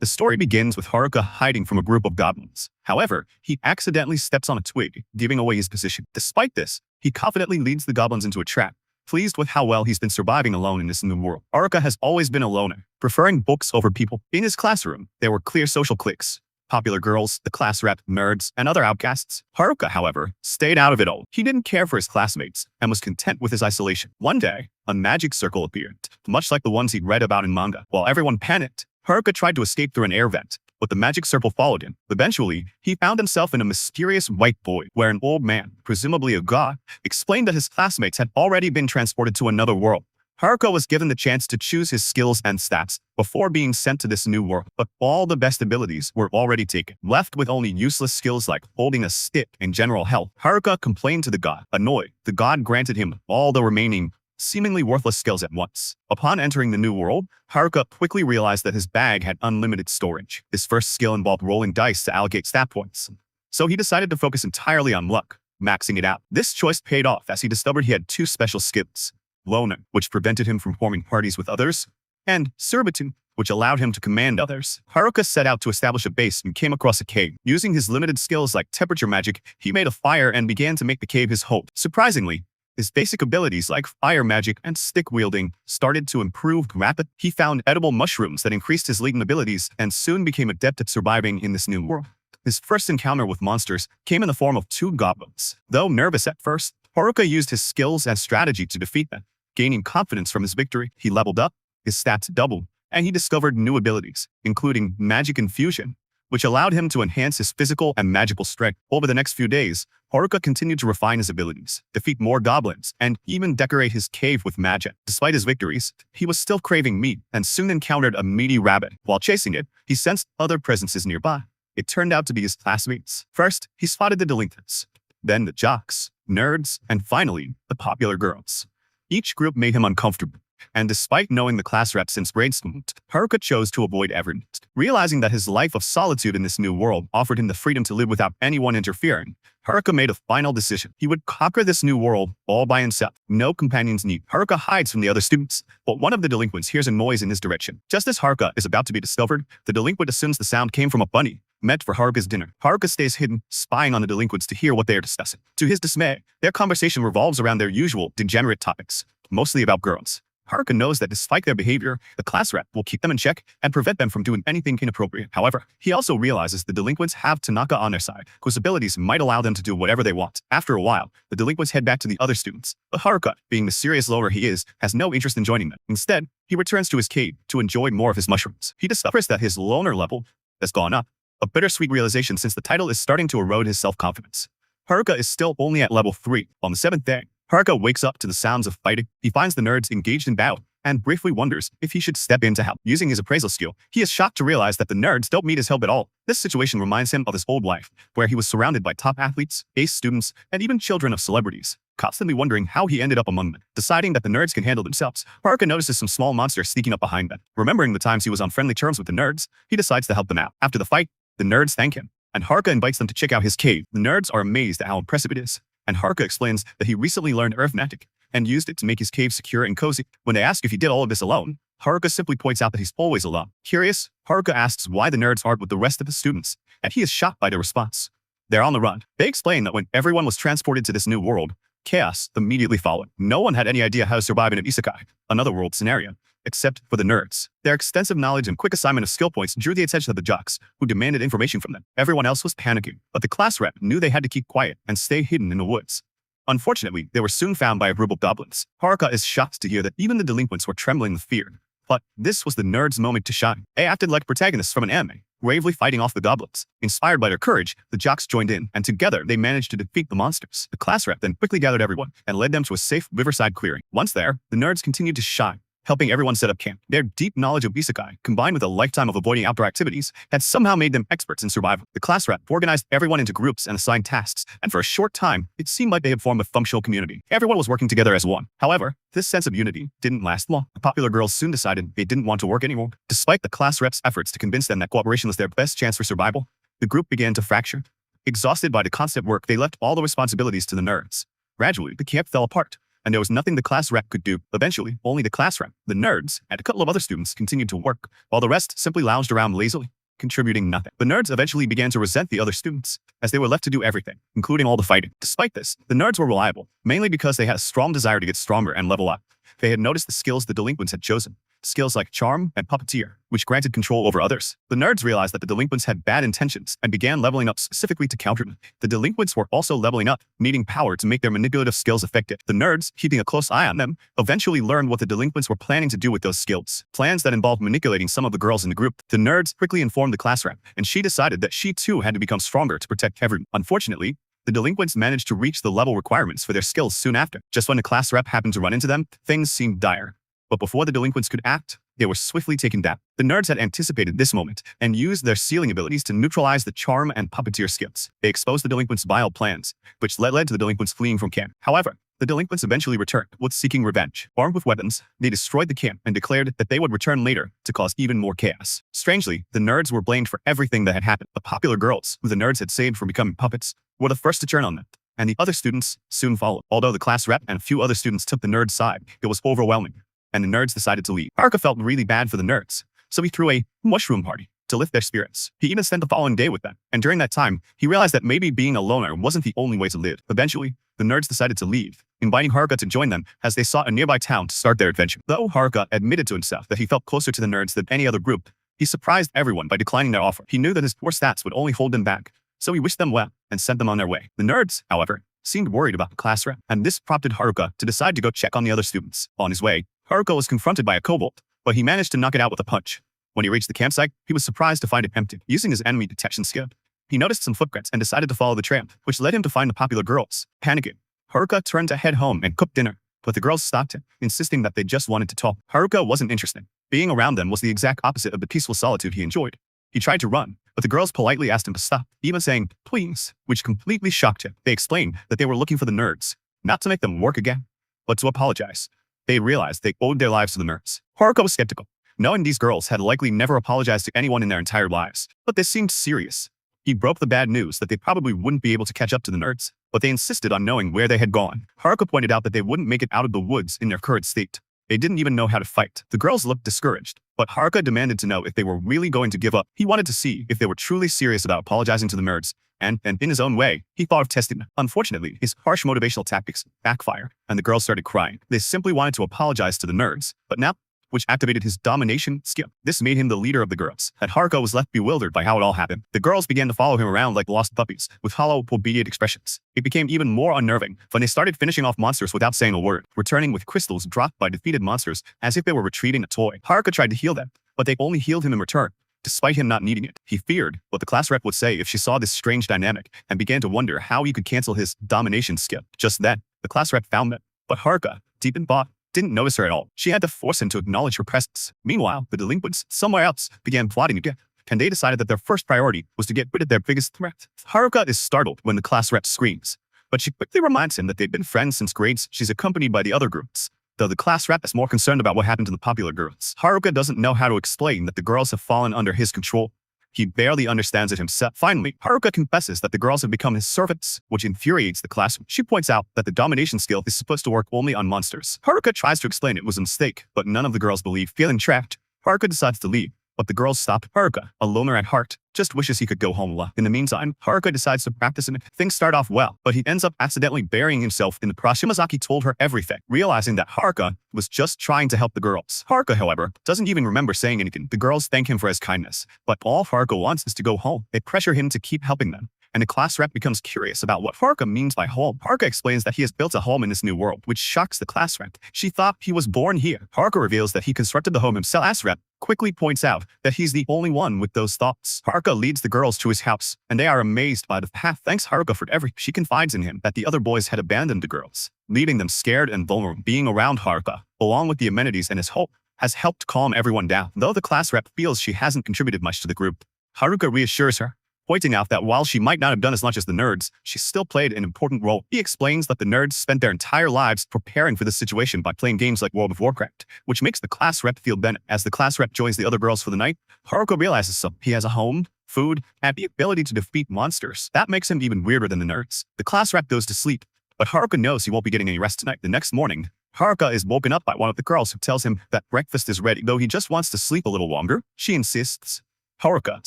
The story begins with Haruka hiding from a group of goblins. However, he accidentally steps on a twig, giving away his position. Despite this, he confidently leads the goblins into a trap, pleased with how well he's been surviving alone in this new world. Haruka has always been a loner, preferring books over people. In his classroom, there were clear social cliques: popular girls, the class rep, nerds, and other outcasts. Haruka, however, stayed out of it all. He didn't care for his classmates and was content with his isolation. One day, a magic circle appeared, much like the ones he'd read about in manga. While everyone panicked, Haruka tried to escape through an air vent, but the magic circle followed him. Eventually, he found himself in a mysterious white void, where an old man, presumably a god, explained that his classmates had already been transported to another world. Haruka was given the chance to choose his skills and stats before being sent to this new world, but all the best abilities were already taken. Left with only useless skills like holding a stick and general health, Haruka complained to the god. Annoyed, the god granted him all the remaining, seemingly worthless skills at once. Upon entering the new world, Haruka quickly realized that his bag had unlimited storage. His first skill involved rolling dice to allocate stat points, so he decided to focus entirely on luck, maxing it out. This choice paid off as he discovered he had two special skills: Loner, which prevented him from forming parties with others, and Servitude, which allowed him to command others. Haruka set out to establish a base and came across a cave. Using his limited skills like temperature magic, he made a fire and began to make the cave his home. Surprisingly, his basic abilities like fire magic and stick wielding started to improve rapidly. He found edible mushrooms that increased his latent abilities and soon became adept at surviving in this new world. His first encounter with monsters came in the form of two goblins. Though nervous at first, Haruka used his skills and strategy to defeat them. Gaining confidence from his victory, he leveled up, his stats doubled, and he discovered new abilities, including magic infusion, which allowed him to enhance his physical and magical strength. Over the next few days, Haruka continued to refine his abilities, defeat more goblins, and even decorate his cave with magic. Despite his victories, he was still craving meat and soon encountered a meaty rabbit. While chasing it, he sensed other presences nearby. It turned out to be his classmates. First, he spotted the delinquents, then the jocks, nerds, and finally, the popular girls. Each group made him uncomfortable, and despite knowing the class rep since grade school, Haruka chose to avoid everyone. Realizing that his life of solitude in this new world offered him the freedom to live without anyone interfering, Haruka made a final decision. He would conquer this new world all by himself. No companions needed. Haruka hides from the other students, but one of the delinquents hears a noise in his direction. Just as Haruka is about to be discovered, the delinquent assumes the sound came from a bunny meant for Haruka's dinner. Haruka stays hidden, spying on the delinquents to hear what they are discussing. To his dismay, their conversation revolves around their usual degenerate topics, mostly about girls. Haruka knows that despite their behavior, the class rep will keep them in check and prevent them from doing anything inappropriate. However, he also realizes the delinquents have Tanaka on their side, whose abilities might allow them to do whatever they want. After a while, the delinquents head back to the other students, but Haruka, being the serious loner he is, has no interest in joining them. Instead, he returns to his cave to enjoy more of his mushrooms. He discovers that his loner level has gone up, a bittersweet realization since the title is starting to erode his self-confidence. Haruka is still only at level 3. On the 7th day, Haruka wakes up to the sounds of fighting. He finds the nerds engaged in battle and briefly wonders if he should step in to help. Using his appraisal skill, he is shocked to realize that the nerds don't need his help at all. This situation reminds him of his old life, where he was surrounded by top athletes, ace students, and even children of celebrities, constantly wondering how he ended up among them. Deciding that the nerds can handle themselves, Haruka notices some small monsters sneaking up behind them. Remembering the times he was on friendly terms with the nerds, he decides to help them out. After the fight, the nerds thank him, and Haruka invites them to check out his cave. The nerds are amazed at how impressive it is, and Haruka explains that he recently learned Earth Magic and used it to make his cave secure and cozy. When they ask if he did all of this alone, Haruka simply points out that he's always alone. Curious, Haruka asks why the nerds aren't with the rest of the students, and he is shocked by their response. They're on the run. They explain that when everyone was transported to this new world, chaos immediately followed. No one had any idea how to survive in an isekai, another world scenario, except for the nerds. Their extensive knowledge and quick assignment of skill points drew the attention of the jocks, who demanded information from them. Everyone else was panicking, but the class rep knew they had to keep quiet and stay hidden in the woods. Unfortunately, they were soon found by a group of goblins. Haruka is shocked to hear that even the delinquents were trembling with fear. But this was the nerds' moment to shine. They acted like protagonists from an anime, bravely fighting off the goblins. Inspired by their courage, the jocks joined in, and together they managed to defeat the monsters. The class rep then quickly gathered everyone and led them to a safe riverside clearing. Once there, the nerds continued to shine, helping everyone set up camp. Their deep knowledge of isekai, combined with a lifetime of avoiding outdoor activities, had somehow made them experts in survival. The class rep organized everyone into groups and assigned tasks, and for a short time, it seemed like they had formed a functional community. Everyone was working together as one. However, this sense of unity didn't last long. The popular girls soon decided they didn't want to work anymore. Despite the class rep's efforts to convince them that cooperation was their best chance for survival, the group began to fracture. Exhausted by the constant work, they left all the responsibilities to the nerds. Gradually, the camp fell apart, and there was nothing the class rep could do. Eventually, only the class rep, the nerds, and a couple of other students continued to work, while the rest simply lounged around lazily, contributing nothing. The nerds eventually began to resent the other students, as they were left to do everything, including all the fighting. Despite this, the nerds were reliable, mainly because they had a strong desire to get stronger and level up. They had noticed the skills the delinquents had chosen, skills like charm and puppeteer, which granted control over others. The nerds realized that the delinquents had bad intentions and began leveling up specifically to counter them. The delinquents were also leveling up, needing power to make their manipulative skills effective. The nerds, keeping a close eye on them, eventually learned what the delinquents were planning to do with those skills. Plans that involved manipulating some of the girls in the group. The nerds quickly informed the class rep, and she decided that she too had to become stronger to protect everyone. Unfortunately, the delinquents managed to reach the level requirements for their skills soon after. Just when the class rep happened to run into them, things seemed dire. But before the delinquents could act, they were swiftly taken down. The nerds had anticipated this moment and used their sealing abilities to neutralize the charm and puppeteer skills. They exposed the delinquents' vile plans, which led to the delinquents fleeing from camp. However, the delinquents eventually returned, with seeking revenge. Armed with weapons, they destroyed the camp and declared that they would return later to cause even more chaos. Strangely, the nerds were blamed for everything that had happened. The popular girls, who the nerds had saved from becoming puppets, were the first to turn on them, and the other students soon followed. Although the class rep and a few other students took the nerds' side, it was overwhelming, and the nerds decided to leave. Haruka felt really bad for the nerds, so he threw a mushroom party to lift their spirits. He even spent the following day with them, and during that time, he realized that maybe being a loner wasn't the only way to live. Eventually, the nerds decided to leave, inviting Haruka to join them as they sought a nearby town to start their adventure. Though Haruka admitted to himself that he felt closer to the nerds than any other group, he surprised everyone by declining their offer. He knew that his poor stats would only hold them back, so he wished them well and sent them on their way. The nerds, however, seemed worried about the class rep, and this prompted Haruka to decide to go check on the other students. On his way, Haruka was confronted by a kobold, but he managed to knock it out with a punch. When he reached the campsite, he was surprised to find it empty. Using his enemy detection skill, he noticed some footprints and decided to follow the trail, which led him to find the popular girls. Panicking, Haruka turned to head home and cook dinner, but the girls stopped him, insisting that they just wanted to talk. Haruka wasn't interested. Being around them was the exact opposite of the peaceful solitude he enjoyed. He tried to run, but the girls politely asked him to stop, even saying, "Please," which completely shocked him. They explained that they were looking for the nerds, not to make them work again, but to apologize. They realized they owed their lives to the nerds. Haruka was skeptical, knowing these girls had likely never apologized to anyone in their entire lives, but this seemed serious. He broke the bad news that they probably wouldn't be able to catch up to the nerds, but they insisted on knowing where they had gone. Haruka pointed out that they wouldn't make it out of the woods in their current state. They didn't even know how to fight. The girls looked discouraged, but Haruka demanded to know if they were really going to give up. He wanted to see if they were truly serious about apologizing to the nerds, and in his own way, he thought of testing them. Unfortunately, his harsh motivational tactics backfired, and the girls started crying. They simply wanted to apologize to the nerds, but now, which activated his domination skill. This made him the leader of the girls, and Haruka was left bewildered by how it all happened. The girls began to follow him around like lost puppies, with hollow, obedient expressions. It became even more unnerving when they started finishing off monsters without saying a word, returning with crystals dropped by defeated monsters as if they were retrieving a toy. Haruka tried to heal them, but they only healed him in return, despite him not needing it. He feared what the class rep would say if she saw this strange dynamic, and began to wonder how he could cancel his domination skill. Just then, the class rep found them, but Haruka, deep in thought, didn't notice her at all. She had to force him to acknowledge her presence. Meanwhile, the delinquents, somewhere else, began plotting again, and they decided that their first priority was to get rid of their biggest threat. Haruka is startled when the class rep screams, but she quickly reminds him that they've been friends since grades. She's accompanied by the other groups, though the class rep is more concerned about what happened to the popular girls. Haruka doesn't know how to explain that the girls have fallen under his control. He barely understands it himself. Finally, Haruka confesses that the girls have become his servants, which infuriates the class. She points out that the domination skill is supposed to work only on monsters. Haruka tries to explain it was a mistake, but none of the girls believe. Feeling trapped, Haruka decides to leave, but the girls stop. Haruka, a loner at heart, just wishes he could go home alone. In the meantime, Haruka decides to practice and things start off well, but he ends up accidentally burying himself in the process. Shimazaki told her everything, realizing that Haruka was just trying to help the girls. Haruka, however, doesn't even remember saying anything. The girls thank him for his kindness, but all Haruka wants is to go home. They pressure him to keep helping them, and the class rep becomes curious about what Haruka means by home. Haruka explains that he has built a home in this new world, which shocks the class rep. She thought he was born here. Haruka reveals that he constructed the home himself. Class rep quickly points out that he's the only one with those thoughts. Haruka leads the girls to his house, and they are amazed by the path. Thanks Haruka for everything. She confides in him that the other boys had abandoned the girls, leaving them scared and vulnerable. Being around Haruka, along with the amenities and his hope, has helped calm everyone down. Though the class rep feels she hasn't contributed much to the group, Haruka reassures her, pointing out that while she might not have done as much as the nerds, she still played an important role. He explains that the nerds spent their entire lives preparing for this situation by playing games like World of Warcraft, which makes the class rep feel better. As the class rep joins the other girls for the night, Haruka realizes he has a home, food, and the ability to defeat monsters. That makes him even weirder than the nerds. The class rep goes to sleep, But Haruka knows he won't be getting any rest tonight. The next morning, Haruka is woken up by one of the girls who tells him that breakfast is ready. Though he just wants to sleep a little longer, she insists. Haruka,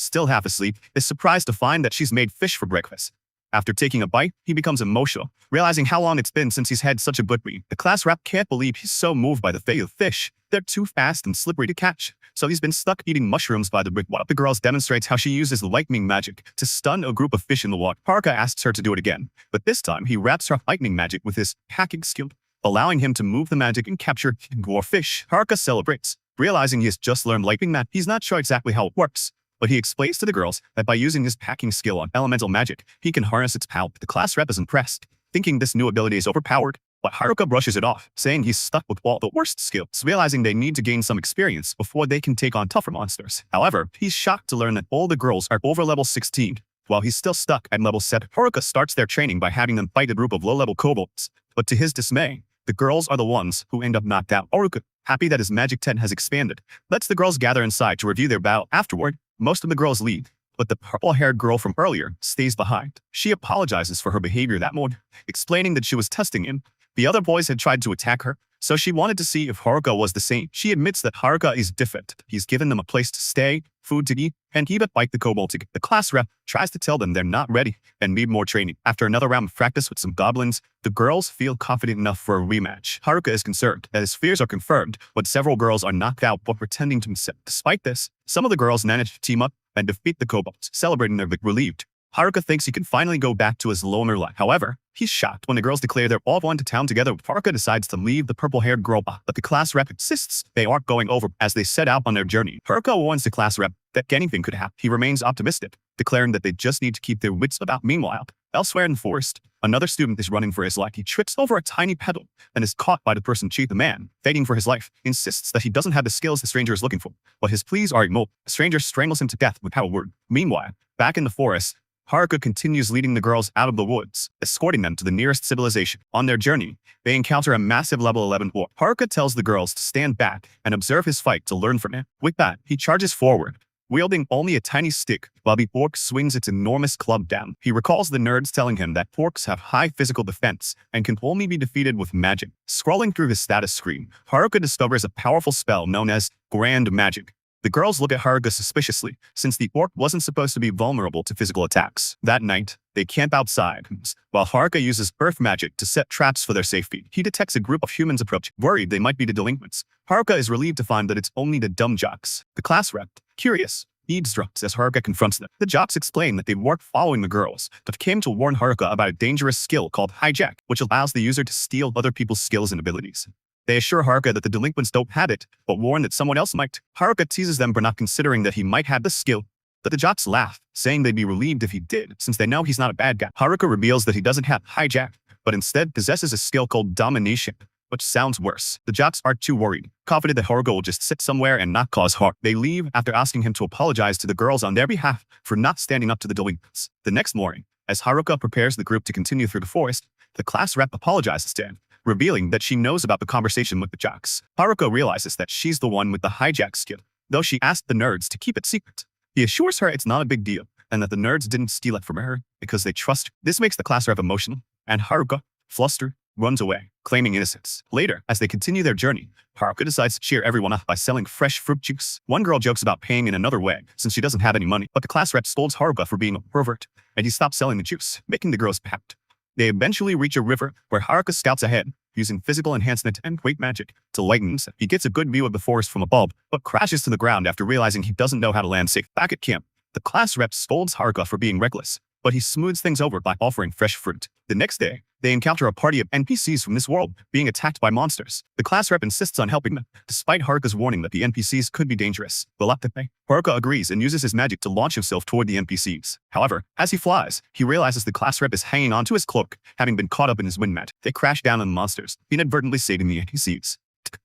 still half asleep, is surprised to find that she's made fish for breakfast. After taking a bite, he becomes emotional, realizing how long it's been since he's had such a good meal. The class rep can't believe he's so moved by the fate of fish. They're too fast and slippery to catch, so he's been stuck eating mushrooms by the brick. One of the girls demonstrates how she uses lightning magic to stun a group of fish in the water. Haruka asks her to do it again, but this time he wraps her lightning magic with his hacking skill, allowing him to move the magic and capture more fish. Haruka celebrates, realizing he has just learned lightning magic. He's not sure exactly how it works, but he explains to the girls that by using his hacking skill on elemental magic, he can harness its power. The class rep is impressed, thinking this new ability is overpowered, but Haruka brushes it off, saying he's stuck with all the worst skills, realizing they need to gain some experience before they can take on tougher monsters. However, he's shocked to learn that all the girls are over level 16, while he's still stuck at level 7. Haruka starts their training by having them fight a group of low-level kobolds, but to his dismay, the girls are the ones who end up knocked out. Haruka, happy that his magic tent has expanded, lets the girls gather inside to review their battle. Afterward, most of the girls leave, but the purple-haired girl from earlier stays behind. She apologizes for her behavior that morning, explaining that she was testing him. The other boys had tried to attack her, so she wanted to see if Haruka was the same. She admits that Haruka is different. He's given them a place to stay, food to eat, and even fight the kobold to get. The class rep tries to tell them they're not ready and need more training. After another round of practice with some goblins, the girls feel confident enough for a rematch. Haruka is concerned that his fears are confirmed, but several girls are knocked out while pretending to miss it. Despite this, some of the girls manage to team up and defeat the kobolds, celebrating their victory. Relieved, Haruka thinks he can finally go back to his loner life. However, he's shocked when the girls declare they're all going to town together. Haruka decides to leave the purple-haired girl behind, but the class rep insists they aren't going over as they set out on their journey. Haruka warns the class rep that anything could happen. He remains optimistic, declaring that they just need to keep their wits about. Meanwhile, elsewhere in the forest, another student is running for his life. He trips over a tiny petal and is caught by the person cheat. The man, fighting for his life, insists that he doesn't have the skills the stranger is looking for, but his pleas are ignored. The stranger strangles him to death with a word. Meanwhile, back in the forest, Haruka continues leading the girls out of the woods, escorting them to the nearest civilization. On their journey, they encounter a massive level 11 orc. Haruka tells the girls to stand back and observe his fight to learn from him. With that, he charges forward, wielding only a tiny stick, while the orc swings its enormous club down. He recalls the nerds telling him that orcs have high physical defense and can only be defeated with magic. Scrolling through his status screen, Haruka discovers a powerful spell known as Grand Magic. The girls look at Haruka suspiciously, since the orc wasn't supposed to be vulnerable to physical attacks. That night, they camp outside, while Haruka uses earth magic to set traps for their safety. He detects a group of humans approaching, worried they might be the delinquents. Haruka is relieved to find that it's only the dumb jocks. The class rep, curious, eavesdrops as Haruka confronts them. The jocks explain that they weren't following the girls, but came to warn Haruka about a dangerous skill called hijack, which allows the user to steal other people's skills and abilities. They assure Haruka that the delinquents don't have it, but warn that someone else might. Haruka teases them for not considering that he might have the skill, but the jocks laugh, saying they'd be relieved if he did, since they know he's not a bad guy. Haruka reveals that he doesn't have hijack, but instead possesses a skill called domination, which sounds worse. The jocks aren't too worried, confident that Haruka will just sit somewhere and not cause harm. They leave after asking him to apologize to the girls on their behalf for not standing up to the delinquents. The next morning, as Haruka prepares the group to continue through the forest, the class rep apologizes to him, revealing that she knows about the conversation with the jocks. Haruka realizes that she's the one with the hijack skill, though she asked the nerds to keep it secret. He assures her it's not a big deal, and that the nerds didn't steal it from her because they trust her. This makes the class rep emotional, and Haruka, flustered, runs away, claiming innocence. Later, as they continue their journey, Haruka decides to cheer everyone up by selling fresh fruit juice. One girl jokes about paying in another way, since she doesn't have any money, but the class rep scolds Haruka for being a pervert, and he stops selling the juice, making the girls packed. They eventually reach a river where Haruka scouts ahead, using physical enhancement and weight magic to lighten himself. He gets a good view of the forest from above, but crashes to the ground after realizing he doesn't know how to land safe. Back at camp, the class rep scolds Haruka for being reckless, but he smooths things over by offering fresh fruit. The next day, they encounter a party of NPCs from this world being attacked by monsters. The class rep insists on helping them, despite Haruka's warning that the NPCs could be dangerous. Reluctantly, Haruka agrees and uses his magic to launch himself toward the NPCs. However, as he flies, he realizes the class rep is hanging onto his cloak, having been caught up in his wind mat. They crash down on the monsters, inadvertently saving the NPCs.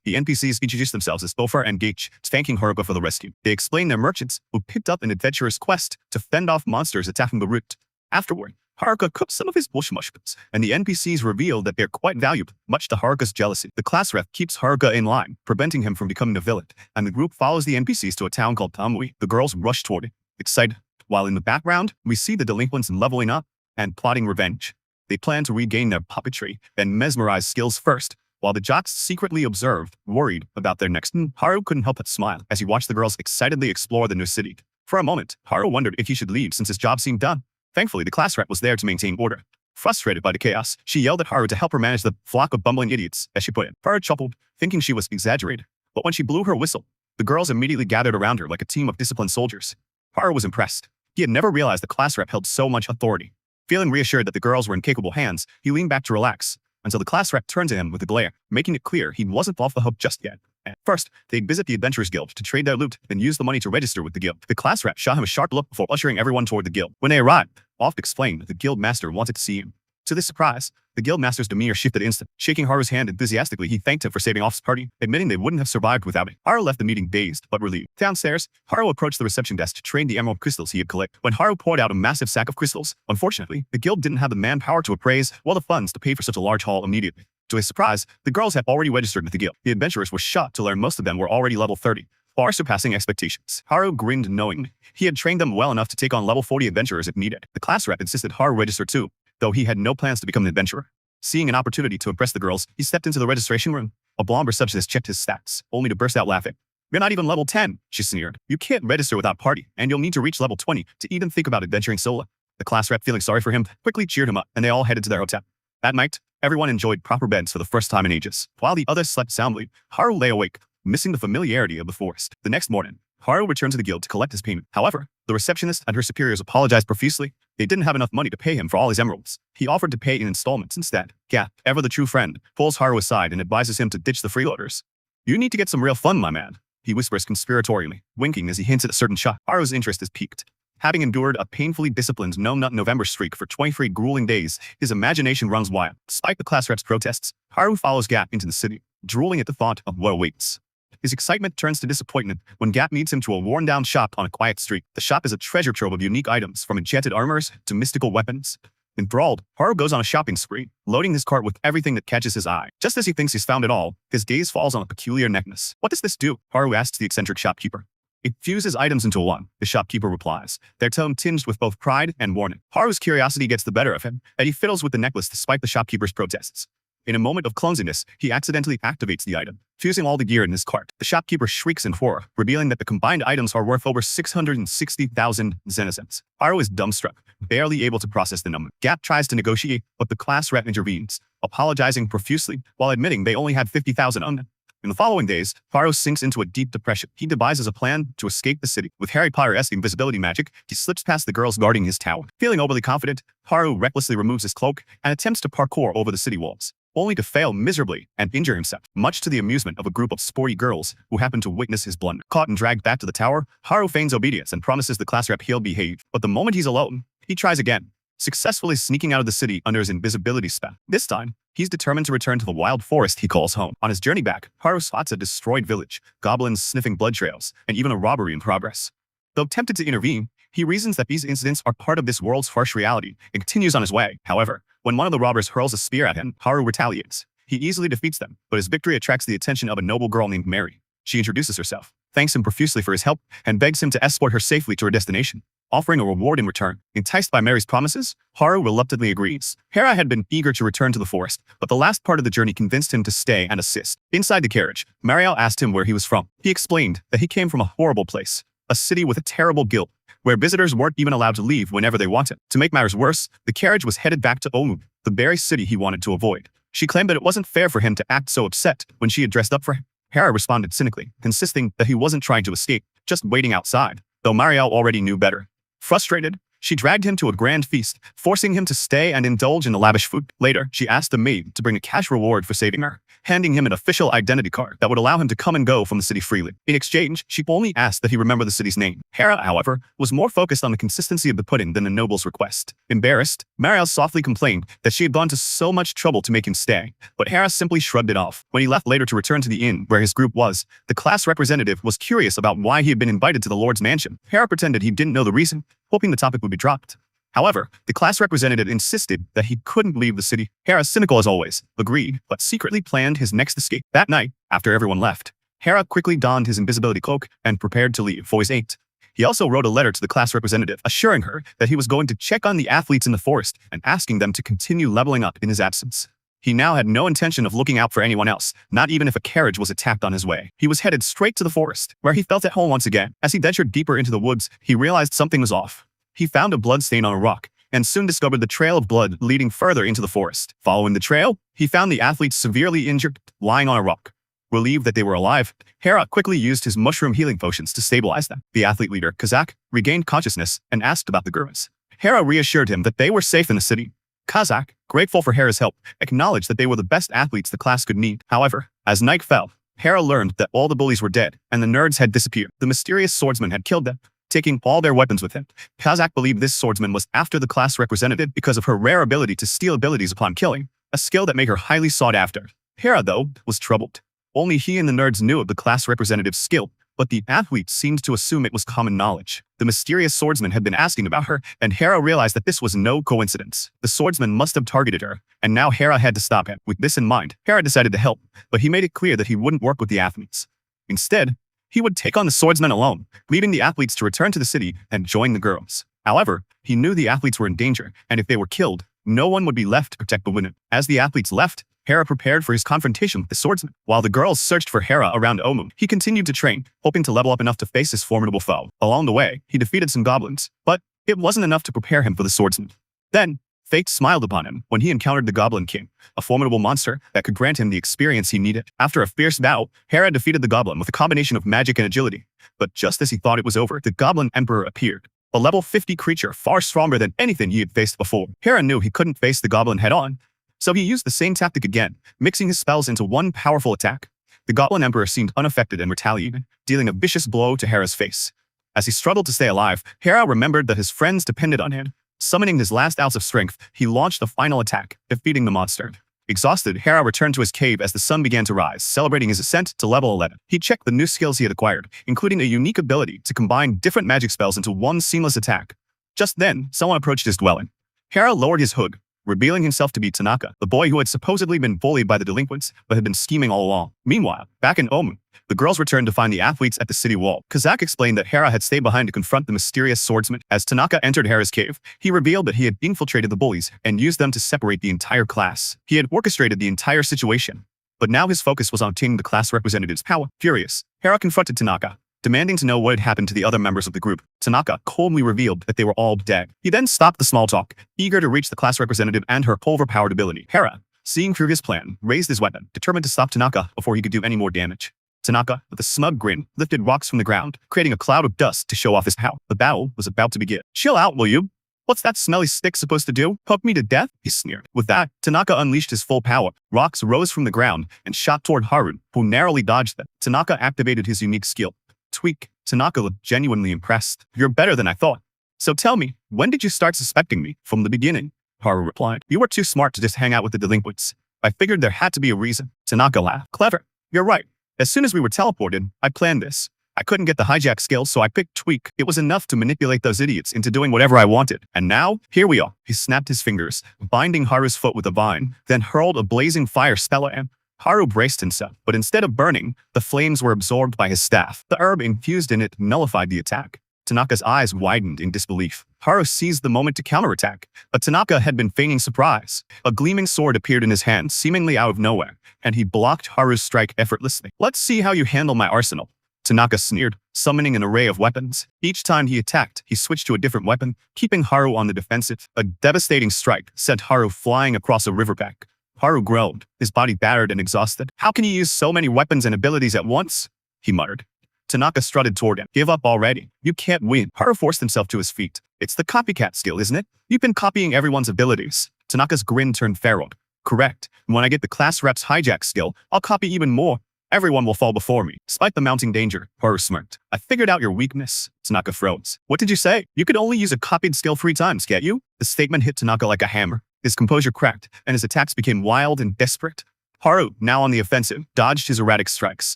The NPCs introduce themselves as Bofar and Gage, thanking Haruka for the rescue. They explain they're merchants who picked up an adventurer's quest to fend off monsters attacking the route. Afterward, Haruka cooks some of his bush mushrooms, and the NPCs reveal that they're quite valuable, much to Haruka's jealousy. The class rep keeps Haruka in line, preventing him from becoming a villain, and the group follows the NPCs to a town called Tamui. The girls rush toward it, excited, while in the background, we see the delinquents leveling up and plotting revenge. They planned to regain their puppetry and mesmerize skills first, while the jocks secretly observed, worried about their next. Haru couldn't help but smile as he watched the girls excitedly explore the new city. For a moment, Haru wondered if he should leave since his job seemed done. Thankfully, the class rep was there to maintain order. Frustrated by the chaos, she yelled at Haru to help her manage the flock of bumbling idiots, as she put it. Haru chuckled, thinking she was exaggerated. But when she blew her whistle, the girls immediately gathered around her like a team of disciplined soldiers. Haru was impressed. He had never realized the class rep held so much authority. Feeling reassured that the girls were in capable hands, he leaned back to relax, until the class rep turned to him with a glare, making it clear he wasn't off the hook just yet. First, they'd visit the Adventurers Guild to trade their loot, then use the money to register with the guild. The class rep shot him a sharp look before ushering everyone toward the guild. When they arrived, Oft explained that the guild master wanted to see him. To this surprise, the guild master's demeanor shifted instantly. Shaking Haru's hand enthusiastically, he thanked him for saving Oft's party, admitting they wouldn't have survived without it. Haru left the meeting dazed but relieved. Downstairs, Haru approached the reception desk to trade the emerald crystals he had collected. When Haru poured out a massive sack of crystals, unfortunately, the guild didn't have the manpower to appraise or the funds to pay for such a large haul immediately. To his surprise, the girls had already registered with the guild. The adventurers were shocked to learn most of them were already level 30, far surpassing expectations. Haru grinned knowing he had trained them well enough to take on level 40 adventurers if needed. The class rep insisted Haru register too, though he had no plans to become an adventurer. Seeing an opportunity to impress the girls, he stepped into the registration room. A blonde receptionist checked his stats, only to burst out laughing. "You're not even level 10, she sneered. "You can't register without party, and you'll need to reach level 20 to even think about adventuring solo." The class rep, feeling sorry for him, quickly cheered him up, and they all headed to their hotel. That night, everyone enjoyed proper beds for the first time in ages. While the others slept soundly, Haru lay awake, missing the familiarity of the forest. The next morning, Haru returned to the guild to collect his payment. However, the receptionist and her superiors apologized profusely. They didn't have enough money to pay him for all his emeralds. He offered to pay in installments instead. Gap, ever the true friend, pulls Haru aside and advises him to ditch the freeloaders. "You need to get some real fun, my man," he whispers conspiratorially, winking as he hints at a certain shot. Haru's interest is piqued. Having endured a painfully disciplined no-nut November streak for 23 grueling days, his imagination runs wild. Despite the class rep's protests, Haru follows Gap into the city, drooling at the thought of what awaits. His excitement turns to disappointment when Gap leads him to a worn-down shop on a quiet street. The shop is a treasure trove of unique items, from enchanted armors to mystical weapons. Enthralled, Haru goes on a shopping spree, loading his cart with everything that catches his eye. Just as he thinks he's found it all, his gaze falls on a peculiar necklace. "What does this do?" Haru asks the eccentric shopkeeper. "It fuses items into one," the shopkeeper replies, their tone tinged with both pride and warning. Haru's curiosity gets the better of him, and he fiddles with the necklace despite the shopkeeper's protests. In a moment of clumsiness, he accidentally activates the item, fusing all the gear in his cart. The shopkeeper shrieks in horror, revealing that the combined items are worth over 660,000 zenizens. Haru is dumbstruck, barely able to process the number. Gap tries to negotiate, but the class rep intervenes, apologizing profusely while admitting they only had 50,000 on them. In the following days, Haru sinks into a deep depression. He devises a plan to escape the city. With Harry Potter-esque invisibility magic, he slips past the girls guarding his tower. Feeling overly confident, Haru recklessly removes his cloak and attempts to parkour over the city walls, only to fail miserably and injure himself, much to the amusement of a group of sporty girls who happen to witness his blunder. Caught and dragged back to the tower, Haru feigns obedience and promises the class rep he'll behave. But the moment he's alone, he tries again, successfully sneaking out of the city under his invisibility spell. This time, he's determined to return to the wild forest he calls home. On his journey back, Haru spots a destroyed village, goblins sniffing blood trails, and even a robbery in progress. Though tempted to intervene, he reasons that these incidents are part of this world's harsh reality and continues on his way. However, when one of the robbers hurls a spear at him, Haru retaliates. He easily defeats them, but his victory attracts the attention of a noble girl named Mary. She introduces herself, thanks him profusely for his help, and begs him to escort her safely to her destination, offering a reward in return. Enticed by Mary's promises, Haru reluctantly agrees. Hera had been eager to return to the forest, but the last part of the journey convinced him to stay and assist. Inside the carriage, Mariel asked him where he was from. He explained that he came from a horrible place, a city with a terrible guild, where visitors weren't even allowed to leave whenever they wanted. To make matters worse, the carriage was headed back to Omu, the very city he wanted to avoid. She claimed that it wasn't fair for him to act so upset when she had dressed up for him. Hera responded cynically, insisting that he wasn't trying to escape, just waiting outside, though Mariel already knew better. Frustrated, she dragged him to a grand feast, forcing him to stay and indulge in the lavish food. Later, she asked the maid to bring a cash reward for saving her, handing him an official identity card that would allow him to come and go from the city freely. In exchange, she only asked that he remember the city's name. Hera, however, was more focused on the consistency of the pudding than the noble's request. Embarrassed, Mariel softly complained that she had gone to so much trouble to make him stay, but Hera simply shrugged it off. When he left later to return to the inn where his group was, the class representative was curious about why he had been invited to the Lord's mansion. Hera pretended he didn't know the reason, hoping the topic would be dropped. However, the class representative insisted that he couldn't leave the city. Hera, cynical as always, agreed, but secretly planned his next escape. That night, after everyone left, Hera quickly donned his invisibility cloak and prepared to leave. For his 8, He also wrote a letter to the class representative, assuring her that he was going to check on the athletes in the forest and asking them to continue leveling up in his absence. He now had no intention of looking out for anyone else, not even if a carriage was attacked on his way. He was headed straight to the forest, where he felt at home once again. As he ventured deeper into the woods, he realized something was off. He found a blood stain on a rock, and soon discovered the trail of blood leading further into the forest. Following the trail, he found the athletes severely injured, lying on a rock. Relieved that they were alive, Hera quickly used his mushroom healing potions to stabilize them. The athlete leader, Kazak, regained consciousness and asked about the gurus. Hera reassured him that they were safe in the city. Kazak, grateful for Hera's help, acknowledged that they were the best athletes the class could need. However, as night fell, Hera learned that all the bullies were dead and the nerds had disappeared. The mysterious swordsman had killed them, taking all their weapons with him. Kazak believed this swordsman was after the class representative because of her rare ability to steal abilities upon killing, a skill that made her highly sought after. Hera, though, was troubled. Only he and the nerds knew of the class representative's skill, but the athletes seemed to assume it was common knowledge. The mysterious swordsman had been asking about her, and Hera realized that this was no coincidence. The swordsman must have targeted her, and now Hera had to stop him. With this in mind, Hera decided to help, but he made it clear that he wouldn't work with the athletes. Instead, he would take on the swordsman alone, leaving the athletes to return to the city and join the girls. However, he knew the athletes were in danger, and if they were killed, no one would be left to protect the women. As the athletes left, Hera prepared for his confrontation with the swordsman. While the girls searched for Hera around Omu, he continued to train, hoping to level up enough to face his formidable foe. Along the way, he defeated some goblins, but it wasn't enough to prepare him for the swordsman. Then, fate smiled upon him when he encountered the Goblin King, a formidable monster that could grant him the experience he needed. After a fierce battle, Hera defeated the goblin with a combination of magic and agility. But just as he thought it was over, the Goblin Emperor appeared, a level 50 creature far stronger than anything he had faced before. Hera knew he couldn't face the goblin head-on, so he used the same tactic again, mixing his spells into one powerful attack. The Goblin Emperor seemed unaffected and retaliated, dealing a vicious blow to Hera's face. As he struggled to stay alive, Hera remembered that his friends depended on him. Summoning his last ounce of strength, he launched the final attack, defeating the monster. Exhausted, Hera returned to his cave as the sun began to rise, celebrating his ascent to level 11. He checked the new skills he had acquired, including a unique ability to combine different magic spells into one seamless attack. Just then, someone approached his dwelling. Hera lowered his hood, revealing himself to be Tanaka, the boy who had supposedly been bullied by the delinquents but had been scheming all along. Meanwhile, back in Omu, the girls returned to find the athletes at the city wall. Kazak explained that Hera had stayed behind to confront the mysterious swordsman. As Tanaka entered Hera's cave, he revealed that he had infiltrated the bullies and used them to separate the entire class. He had orchestrated the entire situation, but now his focus was on obtaining the class representative's power. Furious, Hera confronted Tanaka, demanding to know what had happened to the other members of the group. Tanaka coldly revealed that they were all dead. He then stopped the small talk, eager to reach the class representative and her overpowered ability. Hera, seeing through his plan, raised his weapon, determined to stop Tanaka before he could do any more damage. Tanaka, with a smug grin, lifted rocks from the ground, creating a cloud of dust to show off his power. The battle was about to begin. "Chill out, will you? What's that smelly stick supposed to do? Poke me to death?" he sneered. With that, Tanaka unleashed his full power. Rocks rose from the ground and shot toward Haru, who narrowly dodged them. Tanaka activated his unique skill, Tweak. Tanaka looked genuinely impressed. "You're better than I thought. So tell me, when did you start suspecting me?" "From the beginning," Haru replied. "You were too smart to just hang out with the delinquents. I figured there had to be a reason." Tanaka laughed. "Clever. You're right. As soon as we were teleported, I planned this. I couldn't get the hijack skill, so I picked Tweak. It was enough to manipulate those idiots into doing whatever I wanted. And now, here we are." He snapped his fingers, binding Haru's foot with a vine, then hurled a blazing fire spell at him. Haru braced himself, but instead of burning, the flames were absorbed by his staff. The herb infused in it nullified the attack. Tanaka's eyes widened in disbelief. Haru seized the moment to counterattack, but Tanaka had been feigning surprise. A gleaming sword appeared in his hand, seemingly out of nowhere, and he blocked Haru's strike effortlessly. "Let's see how you handle my arsenal," Tanaka sneered, summoning an array of weapons. Each time he attacked, he switched to a different weapon, keeping Haru on the defensive. A devastating strike sent Haru flying across a riverbank. Haru groaned, his body battered and exhausted. "How can you use so many weapons and abilities at once?" he muttered. Tanaka strutted toward him. "Give up already. You can't win." Haru forced himself to his feet. "It's the copycat skill, isn't it? You've been copying everyone's abilities." Tanaka's grin turned feral. "Correct. When I get the class rep's hijack skill, I'll copy even more. Everyone will fall before me." Despite the mounting danger, Haru smirked. "I figured out your weakness." Tanaka froze. "What did you say? You could only use a copied skill 3 times, can't you?" The statement hit Tanaka like a hammer. His composure cracked, and his attacks became wild and desperate. Haru, now on the offensive, dodged his erratic strikes.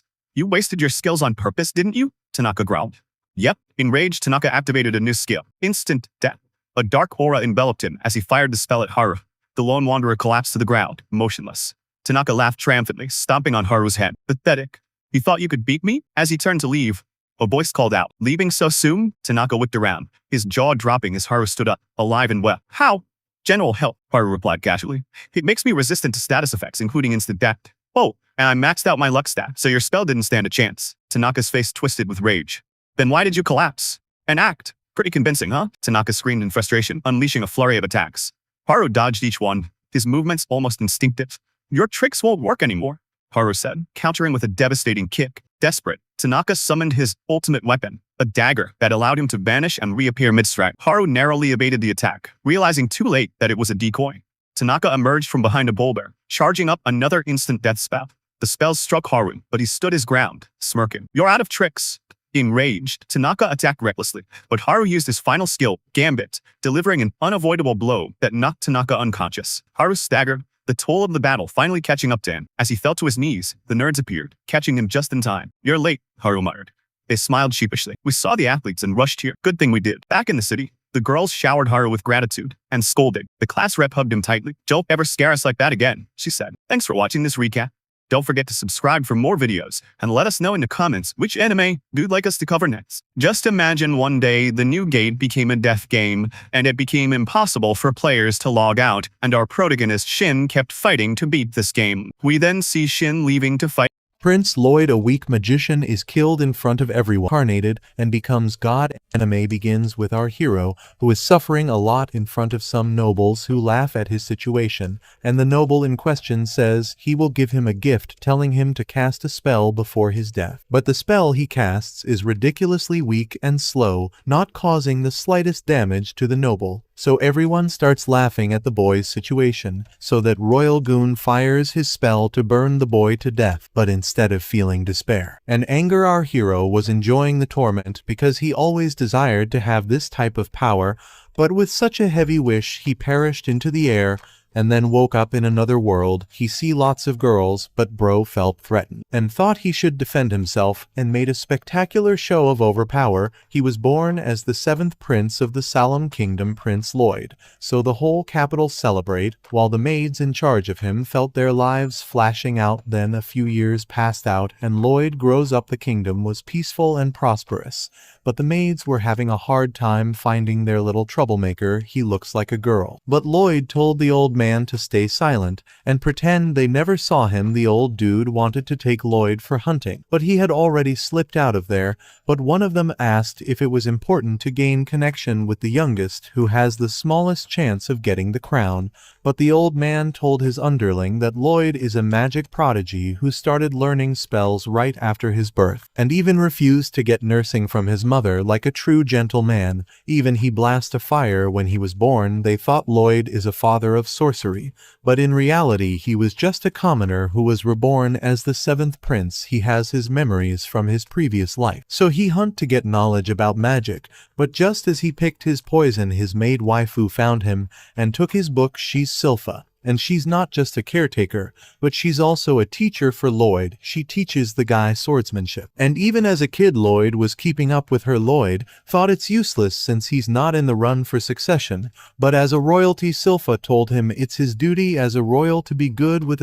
"You wasted your skills on purpose, didn't you?" Tanaka growled. "Yep." Enraged, Tanaka activated a new skill, Instant Death. A dark aura enveloped him as he fired the spell at Haru. The lone wanderer collapsed to the ground, motionless. Tanaka laughed triumphantly, stomping on Haru's head. "Pathetic. You thought you could beat me?" As he turned to leave, A voice called out. Leaving so soon? Tanaka whipped around, his jaw dropping as Haru stood up, alive and well. How? General help, Haru replied casually. It makes me resistant to status effects, including instant death. Oh, and I maxed out my luck stat, so your spell didn't stand a chance. Tanaka's face twisted with rage. Then why did you collapse? An act. Pretty convincing, huh? Tanaka screamed in frustration, unleashing a flurry of attacks. Haru dodged each one, his movements almost instinctive. Your tricks won't work anymore, Haru said, countering with a devastating kick. Desperate, Tanaka summoned his ultimate weapon, a dagger that allowed him to vanish and reappear mid-strike. Haru narrowly evaded the attack, realizing too late that it was a decoy. Tanaka emerged from behind a boulder, charging up another instant death spell. The spell struck Haru, but he stood his ground, smirking. You're out of tricks. Enraged, Tanaka attacked recklessly, but Haru used his final skill, Gambit, delivering an unavoidable blow that knocked Tanaka unconscious. Haru staggered, the toll of the battle finally catching up to him. As he fell to his knees, the nerds appeared, catching him just in time. You're late, Haru muttered. They smiled sheepishly. We saw the athletes and rushed here. Good thing we did. Back in the city, the girls showered Haru with gratitude and scolded. The class rep hugged him tightly. Don't ever scare us like that again, she said. Thanks for watching this recap. Don't forget to subscribe for more videos, and let us know in the comments which anime you'd like us to cover next. Just imagine one day the new gate became a death game, and it became impossible for players to log out, and our protagonist Shin kept fighting to beat this game. We then see Shin leaving to fight Prince Lloyd, a weak magician, is killed in front of everyone, incarnated, and becomes God. Anime begins with our hero, who is suffering a lot in front of some nobles who laugh at his situation, and the noble in question says he will give him a gift, telling him to cast a spell before his death. But the spell he casts is ridiculously weak and slow, not causing the slightest damage to the noble. So everyone starts laughing at the boy's situation, so that Royal Goon fires his spell to burn the boy to death, but instead of feeling despair and anger, our hero was enjoying the torment because he always desired to have this type of power, but with such a heavy wish he perished into the air and then woke up in another world. He see lots of girls, but bro felt threatened and thought he should defend himself and made a spectacular show of overpower. He was born as the 7th prince of the Salem Kingdom, Prince Lloyd, so the whole capital celebrate, while the maids in charge of him felt their lives flashing out. Then a few years passed out and Lloyd grows up. The kingdom was peaceful and prosperous, but the maids were having a hard time finding their little troublemaker. He looks like a girl. But Lloyd told the old man to stay silent and pretend they never saw him. The old dude wanted to take Lloyd for hunting, but he had already slipped out of there. But one of them asked if it was important to gain connection with the youngest, who has the smallest chance of getting the crown. But the old man told his underling that Lloyd is a magic prodigy who started learning spells right after his birth, and even refused to get nursing from his mother like a true gentleman. Even he blast a fire when he was born. They thought Lloyd is a father of sorcery, but in reality he was just a commoner who was reborn as the 7th prince. He has his memories from his previous life, so he hunt to get knowledge about magic. But just as he picked his poison, his maid waifu found him and took his book. She's Silpha, and she's not just a caretaker, but she's also a teacher for Lloyd. She teaches the guy swordsmanship. And even as a kid, Lloyd was keeping up with her. Lloyd thought it's useless since he's not in the run for succession, but as a royalty, Silpha told him it's his duty as a royal to be good with a